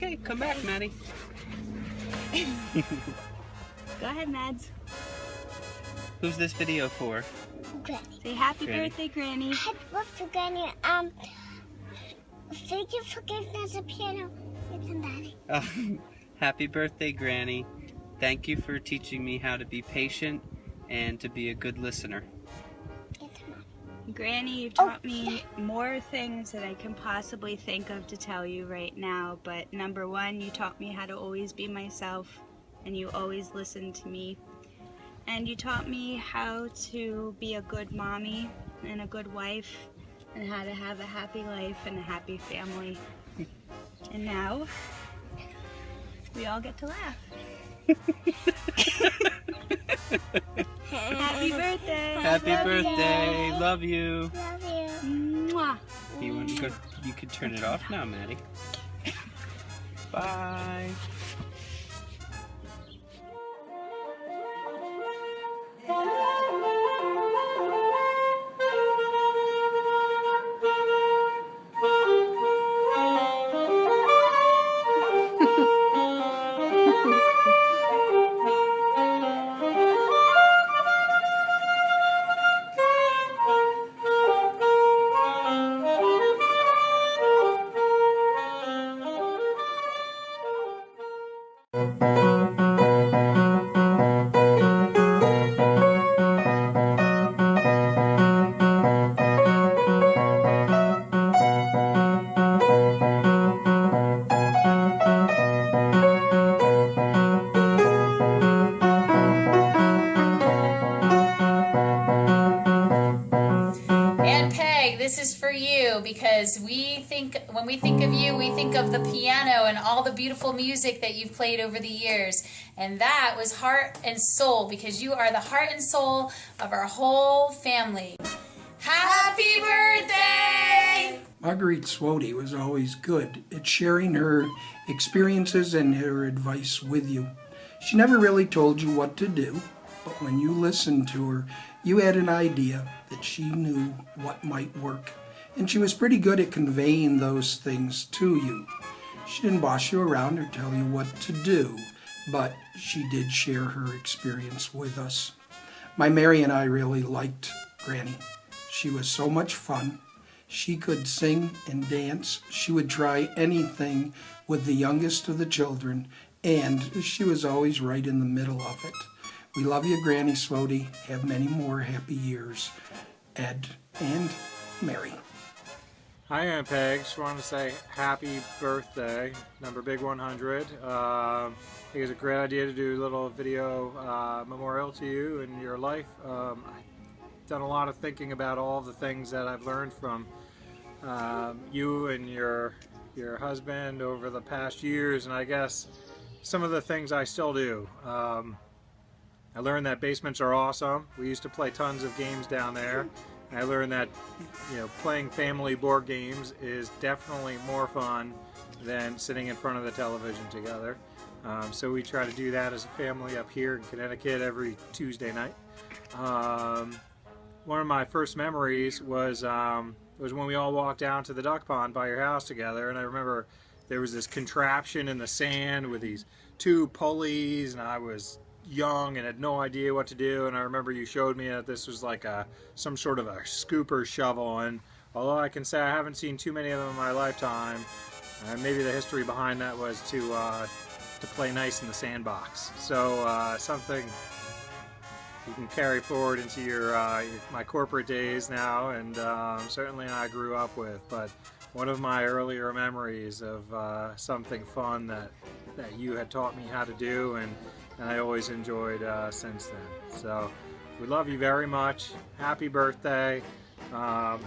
Okay, come back, Maddie. Go ahead, Mads. Who's this video for? Granny. Say happy Granny. birthday, Granny. Happy birthday, Granny. Thank you for giving us a piano. It's Daddy. Happy birthday, Granny. Thank you for teaching me how to be patient and to be a good listener. It's Mom. Granny, you've taught me more things that I can possibly think of to tell you right now, but number one, you taught me how to always be myself, and you always listened to me. And you taught me how to be a good mommy and a good wife, and how to have a happy life and a happy family. And now, we all get to laugh. Happy birthday! Happy birthday. Love you. Love you. Mwah. You can turn it off now, Maddie. Bye. And Peg, this is for you because when we think of you, we think of the piano and all the beautiful music that you've played over the years. And that was heart and soul because you are the heart and soul of our whole family. Happy birthday! Marguerite Swody was always good at sharing her experiences and her advice with you. She never really told you what to do, but when you listened to her, you had an idea that she knew what might work. And she was pretty good at conveying those things to you. She didn't boss you around or tell you what to do, but she did share her experience with us. My Mary and I really liked Granny. She was so much fun. She could sing and dance. She would try anything with the youngest of the children, and she was always right in the middle of it. We love you, Granny Swody. Have many more happy years. Ed and Mary. Hi, Aunt Peg. Just wanted to say happy birthday, number big 100. I think it's a great idea to do a little video memorial to you and your life. I've done a lot of thinking about all the things that I've learned from you and your husband over the past years, and I guess some of the things I still do. I learned that basements are awesome. We used to play tons of games down there. I learned that playing family board games is definitely more fun than sitting in front of the television together. So we try to do that as a family up here in Connecticut every Tuesday night. One of my first memories was when we all walked down to the duck pond by your house together, and I remember there was this contraption in the sand with these two pulleys, and I was young and had no idea what to do, and I remember you showed me that this was like some sort of a scooper shovel, and although I can say I haven't seen too many of them in my lifetime, maybe the history behind that was to play nice in the sandbox. So something you can carry forward into my corporate days now, and certainly I grew up with, but one of my earlier memories of something fun that you had taught me how to do, and I always enjoyed since then. So we love you very much. Happy birthday. I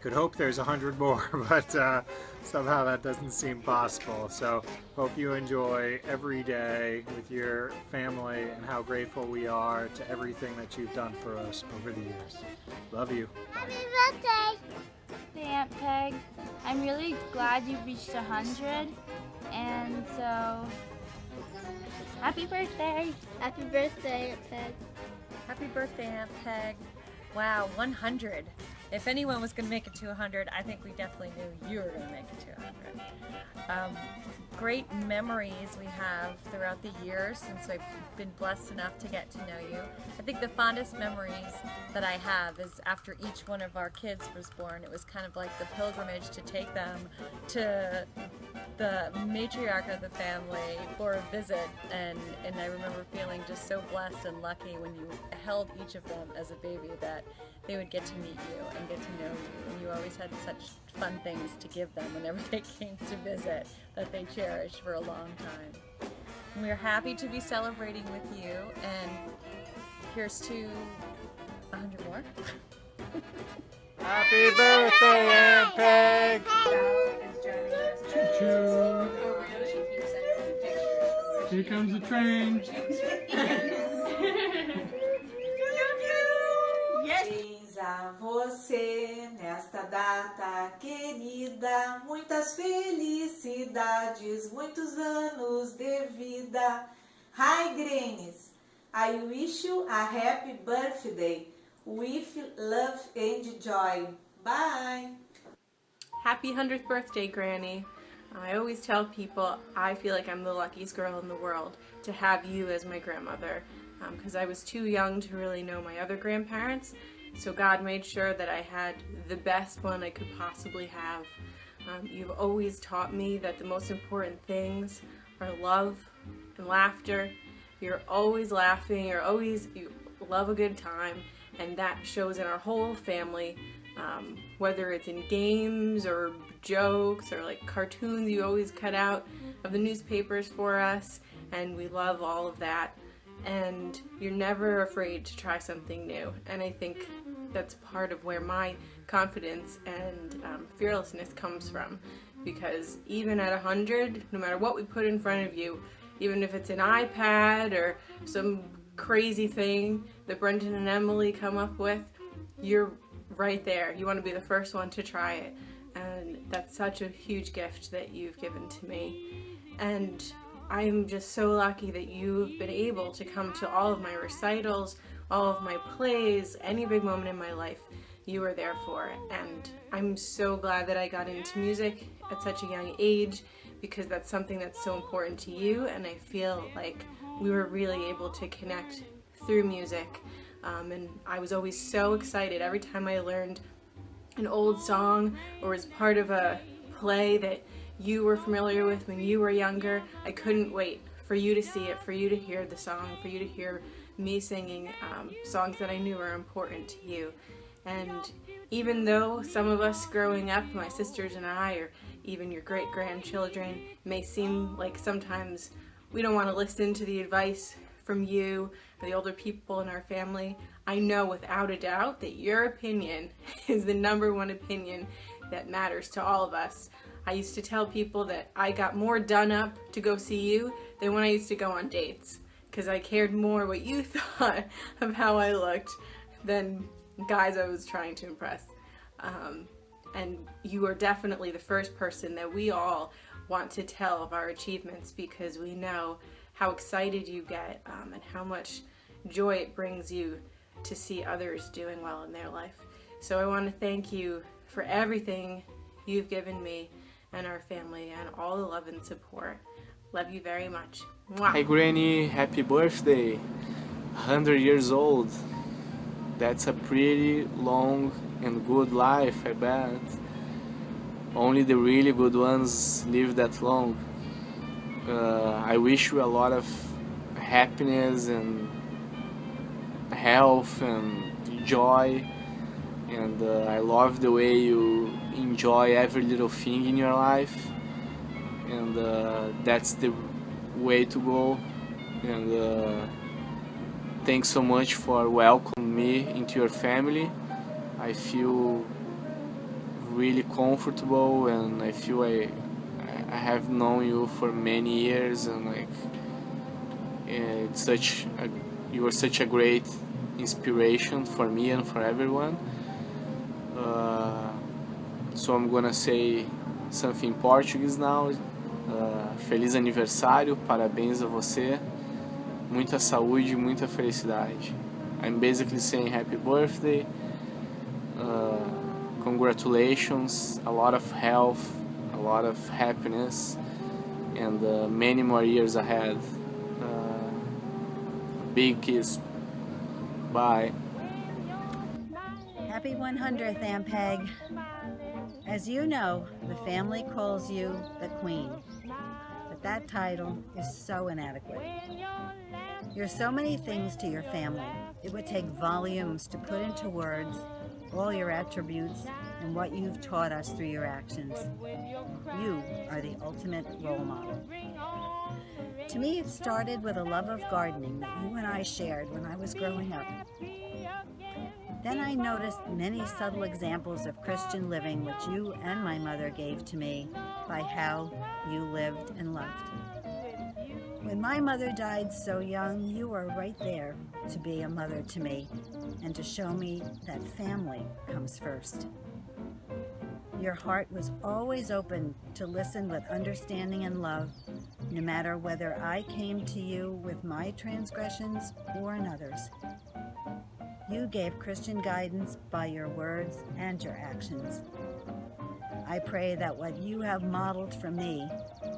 could hope there's 100 more, but somehow that doesn't seem possible. So hope you enjoy every day with your family and how grateful we are to everything that you've done for us over the years. Love you. Happy birthday. Hey Aunt Peg, I'm really glad you reached 100, and so happy birthday! Happy birthday, Aunt Peg. Happy birthday, Aunt Peg. Wow, 100. if anyone was going to make it to 100, I think we definitely knew you were going to make it to 100. Great memories we have throughout the years since I've been blessed enough to get to know you. I think the fondest memories that I have is after each one of our kids was born. It was kind of like the pilgrimage to take them to the matriarch of the family for a visit, and I remember feeling just so blessed and lucky when you held each of them as a baby that they would get to meet you and get to know you, and you always had such fun things to give them whenever they came to visit that they cherished for a long time. And we're happy to be celebrating with you, and here's to 100 more. Happy birthday, Aunt Peg! Choo-choo. Here comes the train. Parabéns a você nesta data querida, muitas felicidades, muitos anos de vida. Hi Greenies, I wish you a happy birthday with love and joy. Bye! Happy 100th birthday, Granny. I always tell people I feel like I'm the luckiest girl in the world to have you as my grandmother, because I was too young to really know my other grandparents, so God made sure that I had the best one I could possibly have. You've always taught me that the most important things are love and laughter. You're always laughing, you love a good time, and that shows in our whole family. Whether it's in games or jokes or like cartoons you always cut out of the newspapers for us, and we love all of that. And you're never afraid to try something new, and I think that's part of where my confidence and fearlessness comes from, because even at 100, no matter what we put in front of you, even if it's an iPad or some crazy thing that Brendan and Emily come up with, you're right there. You want to be the first one to try it, and that's such a huge gift that you've given to me. And I'm just so lucky that you've been able to come to all of my recitals, all of my plays, any big moment in my life, you were there for it. And I'm so glad that I got into music at such a young age, because that's something that's so important to you, and I feel like we were really able to connect through music. And I was always so excited every time I learned an old song or was part of a play that you were familiar with when you were younger. I couldn't wait for you to see it, for you to hear the song, for you to hear me singing songs that I knew were important to you. And even though some of us growing up, my sisters and I, or even your great-grandchildren, may seem like sometimes we don't want to listen to the advice from you or the older people in our family, I know without a doubt that your opinion is the #1 opinion that matters to all of us. I used to tell people that I got more done up to go see you than when I used to go on dates, because I cared more what you thought of how I looked than guys I was trying to impress. And you are definitely the first person that we all want to tell of our achievements, because we know how excited you get and how much joy it brings you to see others doing well in their life. So I want to thank you for everything you've given me and our family, and all the love and support. Love you very much. Mwah. Hi Granny, happy birthday. 100 years old. That's a pretty long and good life, I bet. Only the really good ones live that long. I wish you a lot of happiness and health and joy, and I love the way you enjoy every little thing in your life, and that's the way to go. And thanks so much for welcoming me into your family. I feel really comfortable, and I feel I have known you for many years, and like you are such a great inspiration for me and for everyone. So I'm gonna say something in Portuguese now. Feliz aniversário, parabéns a você, muita saúde, muita felicidade. I'm basically saying happy birthday. congratulations, a lot of health, a lot of happiness, and many more years ahead. Big kiss. Bye. Happy 100th, Aunt Peg. As you know, the family calls you the Queen, but that title is so inadequate. You're so many things to your family. It would take volumes to put into words all your attributes and what you've taught us through your actions. You are the ultimate role model. To me, it started with a love of gardening that you and I shared when I was growing up. Then I noticed many subtle examples of Christian living which you and my mother gave to me by how you lived and loved. When my mother died so young, you were right there to be a mother to me and to show me that family comes first. Your heart was always open to listen with understanding and love, no matter whether I came to you with my transgressions or another's. You gave Christian guidance by your words and your actions. I pray that what you have modeled for me,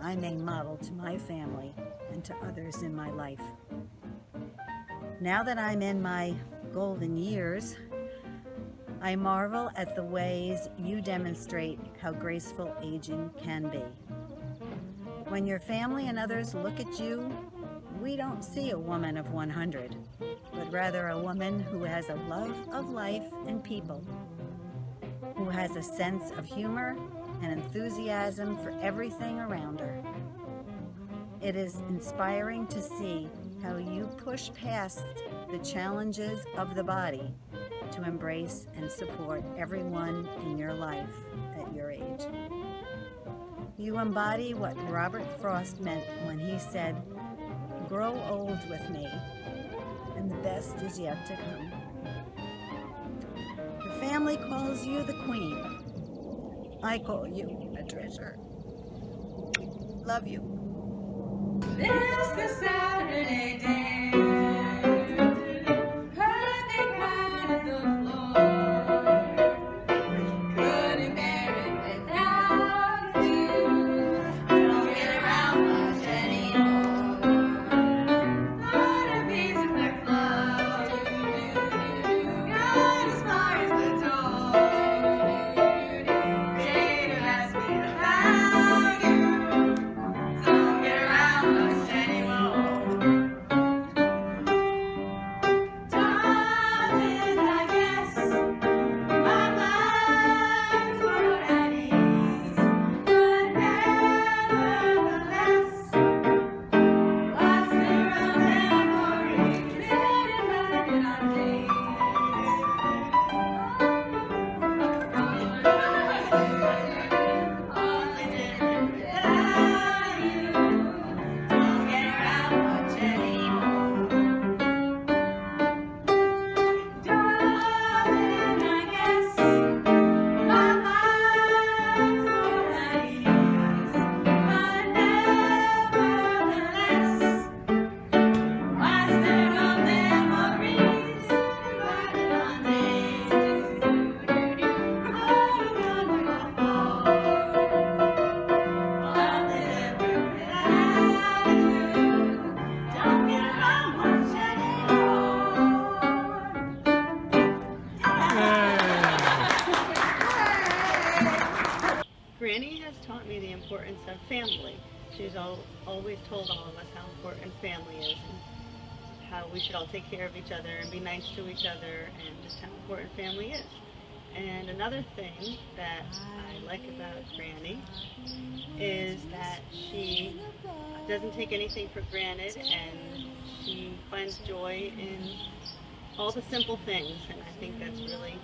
I may model to my family and to others in my life. Now that I'm in my golden years, I marvel at the ways you demonstrate how graceful aging can be. When your family and others look at you, we don't see a woman of 100, but rather a woman who has a love of life and people, who has a sense of humor and enthusiasm for everything around her. It is inspiring to see how you push past the challenges of the body to embrace and support everyone in your life at your age. You embody what Robert Frost meant when he said, "Grow old with me, and the best is yet to come." Your family calls you the Queen. I call you a treasure. Love you. It's the Saturday day. Heard they cried at the floor. Couldn't bear it without you. Don't get around much anymore. Not a piece of my clothes. Got as far as the door. Jane asked me about you. Don't get around much anymore. Darling, I guess my mind's more at ease, but nevertheless, lost around memories, living on days. Only different without you. Don't get around much anymore. Darling, I guess my mind's more at ease, but nevertheless, lost around memories, divided on days. Only different without you. Don't get around much Granny has taught me the importance of family. She's always told all of us how important family is and how we should all take care of each other and be nice to each other and just how important family is. And another thing that I like about Granny is that she doesn't take anything for granted and she finds joy in all the simple things, and I think that's really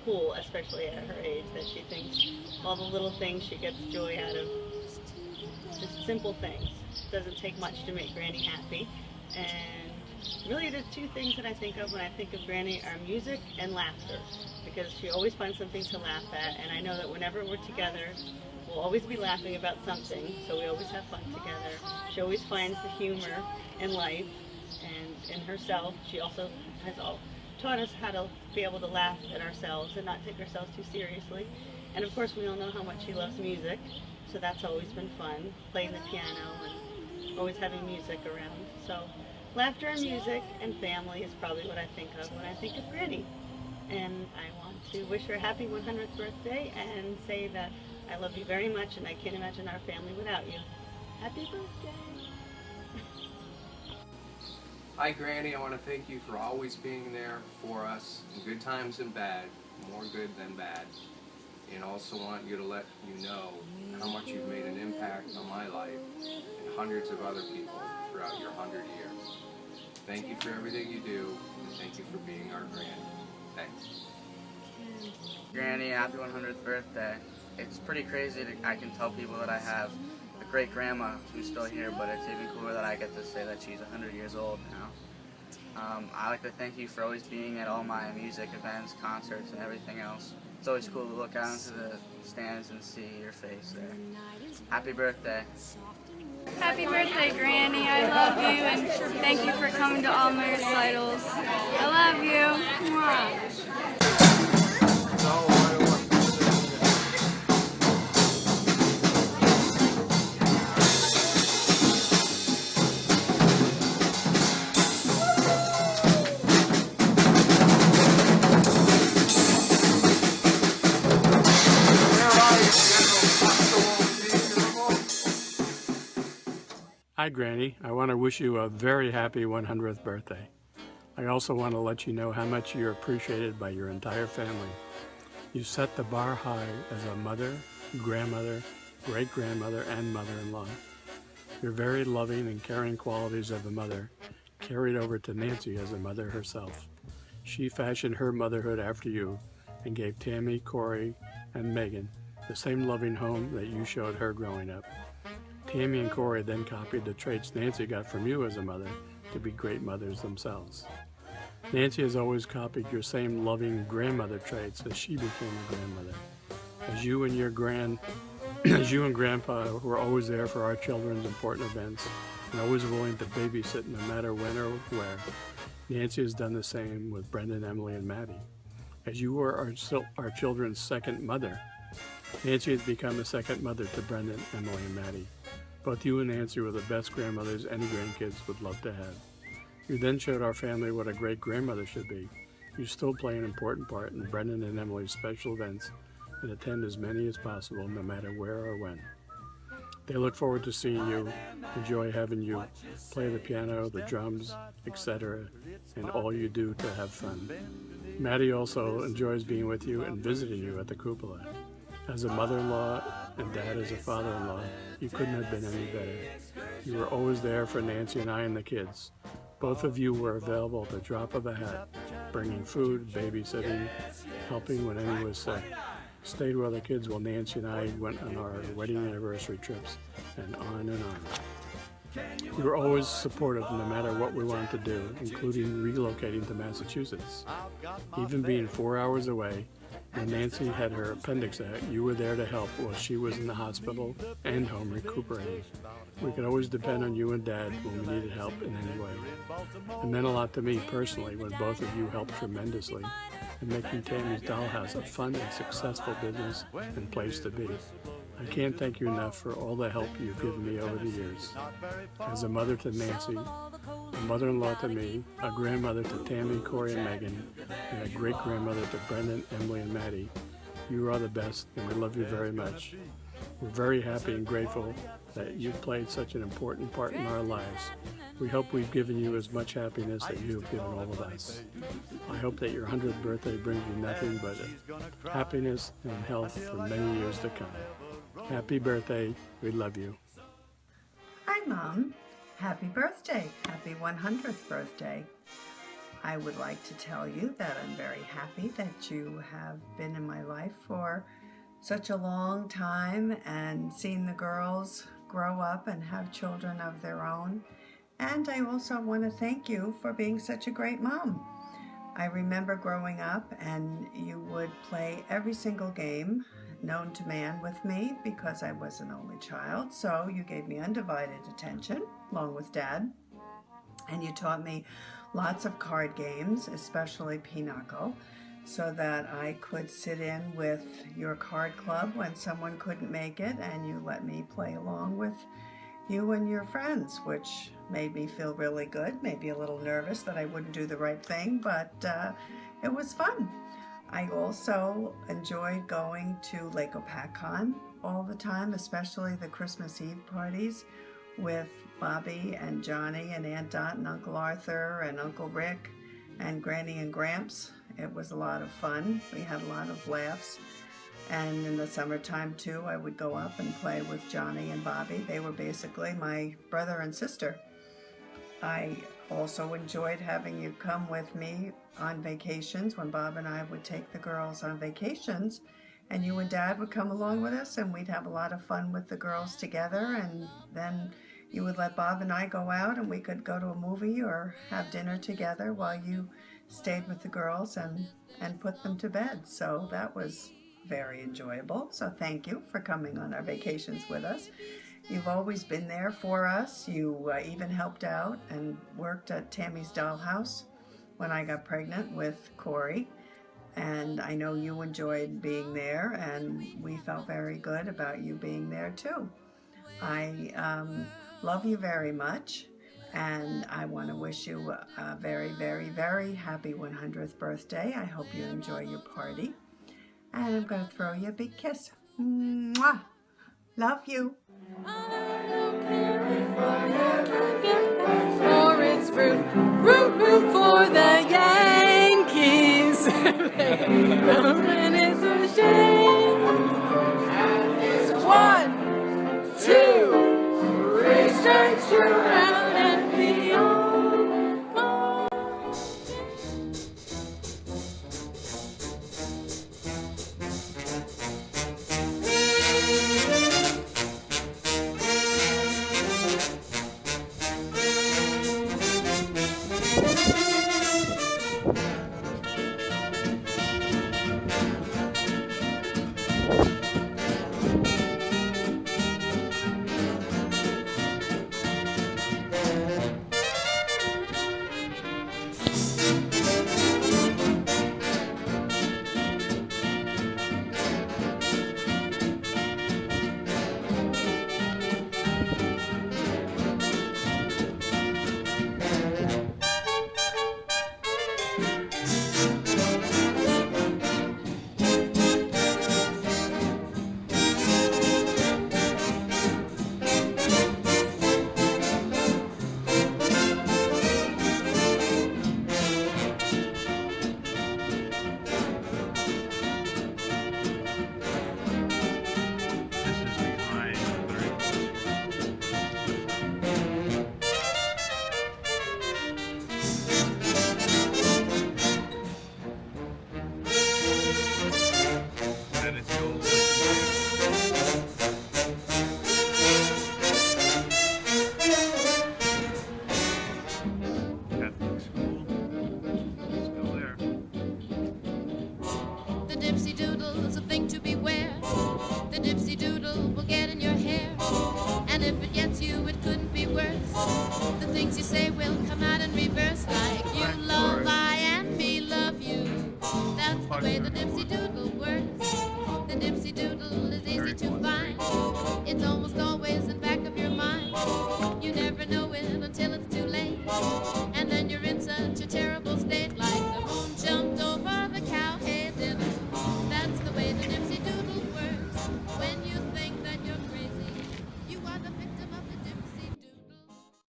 cool, especially at her age, that she thinks all the little things she gets joy out of, just simple things. It doesn't take much to make Granny happy, and really the two things that I think of when I think of Granny are music and laughter, because she always finds something to laugh at, and I know that whenever we're together, we'll always be laughing about something, so we always have fun together. She always finds the humor in life and in herself. She also has taught us how to be able to laugh at ourselves and not take ourselves too seriously. And of course we all know how much he loves music, so that's always been fun, playing the piano and always having music around. So laughter and music and family is probably what I think of when I think of Granny. And I want to wish her a happy 100th birthday and say that I love you very much and I can't imagine our family without you. Happy birthday! Hi Granny, I want to thank you for always being there for us in good times and bad, more good than bad. And also want you to let you know how much you've made an impact on my life and hundreds of other people throughout your 100 years. Thank you for everything you do, and thank you for being our Granny. Thanks. Granny, happy 100th birthday. It's pretty crazy that I can tell people that I have a great grandma who's still here, but it's even cooler that I get to say that she's 100 years old now. I like to thank you for always being at all my music events, concerts, and everything else. It's always cool to look out into the stands and see your face there. Happy birthday. Happy birthday, Granny. I love you, and thank you for coming to all my recitals. I love you. Mwah. Hi Granny, I want to wish you a very happy 100th birthday. I also want to let you know how much you're appreciated by your entire family. You set the bar high as a mother, grandmother, great-grandmother, and mother-in-law. Your very loving and caring qualities of a mother carried over to Nancy as a mother herself. She fashioned her motherhood after you and gave Tammy, Corey, and Megan the same loving home that you showed her growing up. Tammy and Corey then copied the traits Nancy got from you as a mother to be great mothers themselves. Nancy has always copied your same loving grandmother traits as she became a grandmother. As you and Grandpa were always there for our children's important events and always willing to babysit no matter when or where, Nancy has done the same with Brendan, Emily, and Maddie. As you were our children's second mother, Nancy has become a second mother to Brendan, Emily, and Maddie. Both you and Nancy were the best grandmothers any grandkids would love to have. You then showed our family what a great grandmother should be. You still play an important part in Brendan and Emily's special events and attend as many as possible, no matter where or when. They look forward to seeing you, enjoy having you play the piano, the drums, etc., and all you do to have fun. Maddie also enjoys being with you and visiting you at the cupola. As a mother-in-law and Dad as a father-in-law, you couldn't have been any better. You were always there for Nancy and I and the kids. Both of you were available at the drop of a hat, bringing food, babysitting, helping when any was sick. Stayed with the kids while Nancy and I went on our wedding anniversary trips, and on and on. You were always supportive no matter what we wanted to do, including relocating to Massachusetts. Even being 4 hours away, when Nancy had her appendix out, you were there to help while she was in the hospital and home recuperating. We could always depend on you and Dad when we needed help in any way. It meant a lot to me personally when both of you helped tremendously in making Tammy's Dollhouse a fun and successful business and place to be. I can't thank you enough for all the help you've given me over the years. As a mother to Nancy, a mother-in-law to me, a grandmother to Tammy, Corey, and Megan, and a great-grandmother to Brendan, Emily, and Maddie, you are the best, and we love you very much. We're very happy and grateful that you've played such an important part in our lives. We hope we've given you as much happiness that you have given all of us. I hope that your 100th birthday brings you nothing but happiness and health for many years to come. Happy birthday. We love you. Hi, Mom. Happy birthday. Happy 100th birthday. I would like to tell you that I'm very happy that you have been in my life for such a long time and seen the girls grow up and have children of their own. And I also want to thank you for being such a great mom. I remember growing up and you would play every single game known to man with me because I was an only child, so you gave me undivided attention along with Dad. And you taught me lots of card games, especially Pinochle, so that I could sit in with your card club when someone couldn't make it, and you let me play along with you and your friends, which made me feel really good, maybe a little nervous that I wouldn't do the right thing, but it was fun. I also enjoyed going to Lake Opakon all the time, especially the Christmas Eve parties with Bobby and Johnny and Aunt Dot and Uncle Arthur and Uncle Rick and Granny and Gramps. It was a lot of fun. We had a lot of laughs. And in the summertime too, I would go up and play with Johnny and Bobby. They were basically my brother and sister. I also enjoyed having you come with me on vacations when Bob and I would take the girls on vacations, and you and Dad would come along with us, and we'd have a lot of fun with the girls together, and then you would let Bob and I go out and we could go to a movie or have dinner together while you stayed with the girls and put them to bed. So that was very enjoyable. So thank you for coming on our vacations with us. You've always been there for us. You even helped out and worked at Tammy's Dollhouse when I got pregnant with Corey. And I know you enjoyed being there, and we felt very good about you being there too. I love you very much, and I want to wish you a very, very, very happy 100th birthday. I hope you enjoy your party. And I'm going to throw you a big kiss. Mwah! Love you. For it's root, root, root for the Yankees.